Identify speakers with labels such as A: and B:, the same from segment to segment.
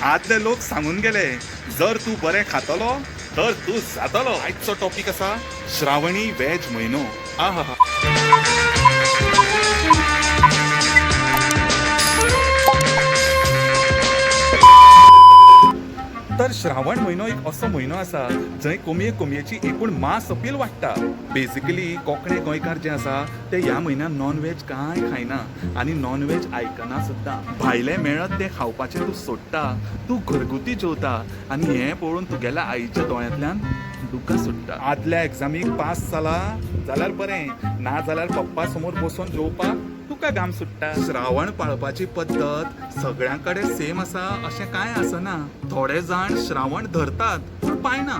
A: आदले लोक सांगून गेले, जर तू बरें खातलो तर तू जातलो. आजचो टॉपिक आसा श्रावणी वेज म्हयनो. आहा. तर श्रावण म्हयनो एक असो म्हयनो आसा जंय कोमयेची एकूण मास अपील वाडटा. बेसिकली कोंकणी गोंयकार जे आसा ते ह्या म्हयन्यान नॉन व्हेज कांय खायना आनी नॉन व्हेज आयकना सुद्दां. भायले मेळत ते खावपाचें तूं सोडटा, तूं घरगुती जेवता आनी हें पळोवन तुगेल्या आईच्या दोळ्यांतल्यान दुकां सुट्टा. आदल्या एग्जामीक पास जाला जाल्यार बरें, ना जाल्यार पप्पा समोर बसून जेवपाक तुका घाम सुट्टा. श्रावण पाळपाची पद्दत सगळ्यां कडेन सेम आसा अशें कांय आसना. थोडे जाण श्रावण धरतात पूण पाळना.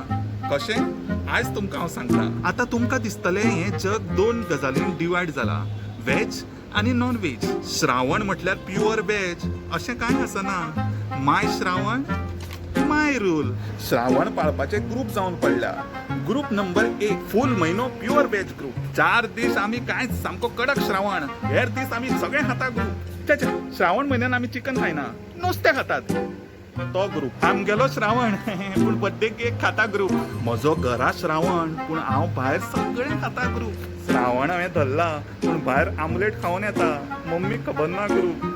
A: कशें? आयज तुमकां हांव सांगता. आतां तुमकां दिसतलें हें जग दोन गजालींनी डिवायड जाला, वेज आनी नॉन वेज. श्रावण म्हटल्यार प्युअर वेज अशें कांय आसना. माय श्रावण माय रूल. श्रावण पाळपाचे ग्रुप जावन पडल्या. ग्रुप नंबर 1 फूल म्हयनो प्युअर वेज ग्रुप. 4 दीस आमी कांयच सामको कडक श्रावण, हेर दीस आमी सगळे खाता ग्रुप. च्या श्रावण म्हयन्यान आमी चिकन खायना, नुस्तें खातात. तो ग्रुप. आमगेलो श्रावण पूण प्रत्येक एक खाता ग्रुप. म्हजो घरा श्रावण पूण हांव भायर सगळें खाता ग्रुप. श्रावण हांवें धरला पूण भायर आमलेट खावन येता, मम्मीक खबर ना ग्रुप.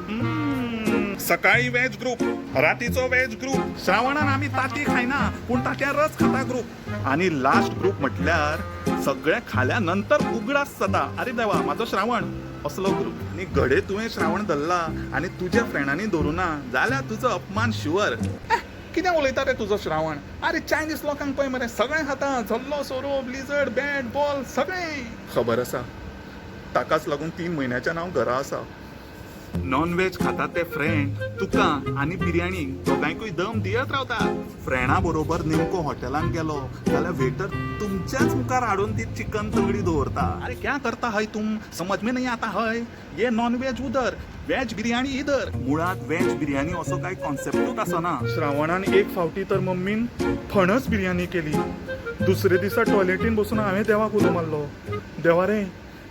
A: सकाळी वेज ग्रुप, रातीचो वेज ग्रुप. श्रावणान आमी ताती खायना पूण तात्या रस खाता ग्रुप. आनी लास्ट ग्रुप म्हटल्यार सगळें खाल्या नंतर उगडास जाता, अरे देवा म्हाजो श्रावण असलो ग्रुप. आनी घडे तुवें श्रावण धरला आनी तुज्या फ्रेंडांनी धरूना जाल्यार तुजो अपमान शुअर. कितें उलयता रे तुजो श्रावण? अरे चायनीज लोकांक पळय मरे, सगळें खाता, झल्लो सोरो ब्लिझर्ड बॅट बॉल सगळें. खबर आसा, ताकाच लागून 3 म्हयन्याच्यान हांव घरा आसा. नॉन व्हेज खाता ते फ्रेंड तुका आनी बिर्याणी दोगांयकूय दम दियत रावता. फ्रेंडा बरोबर नेमको हॉटेलांत गेलो जाल्यार वेटर तुमच्याच मुखार हाडून ती चिकन तगडी दवरता. अरे क्या करता हय तुम, समज में नहीं आता हय. ये नॉन व्हेज उधर, वेज बिर्याणी इधर. मुळात वेज बिर्याणी असो काय कॉन्सेप्टूच आसना. श्रावणान एक फावटी तर मम्मीन फणस बिर्याणी केली. दुसरे दिसा टॉयलेटीन बसून हांवें देवाक उलो मारलो, देवा रे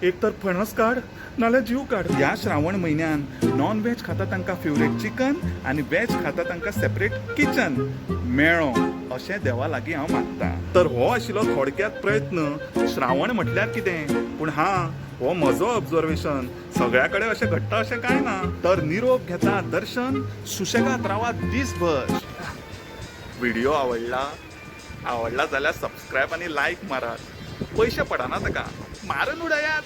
A: एक तर फणस काड नाल्यार जीव काड. ह्या श्रावण म्हयन्यान नॉन व्हेज खाता तांकां फेवरेट चिकन आनी वेज खाता तांकां सेपरेट किचन मेळ्ळो अशें देवा लागीं हांव मागतां. तर हो आशिल्लो थोडक्यात प्रयत्न श्रावण म्हटल्यार कितें. पूण हो म्हजो ऑब्जर्वेशन. सगळ्या कडेन अशें घडटा अशें कांय ना. तर निरोप घेता दर्शन, सुशेगाद रावा दिसभर. व्हिडिओ आवडला जाल्यार सबस्क्रायब आनी लायक मारात. पयशे पडना ताका, मारून उडयात.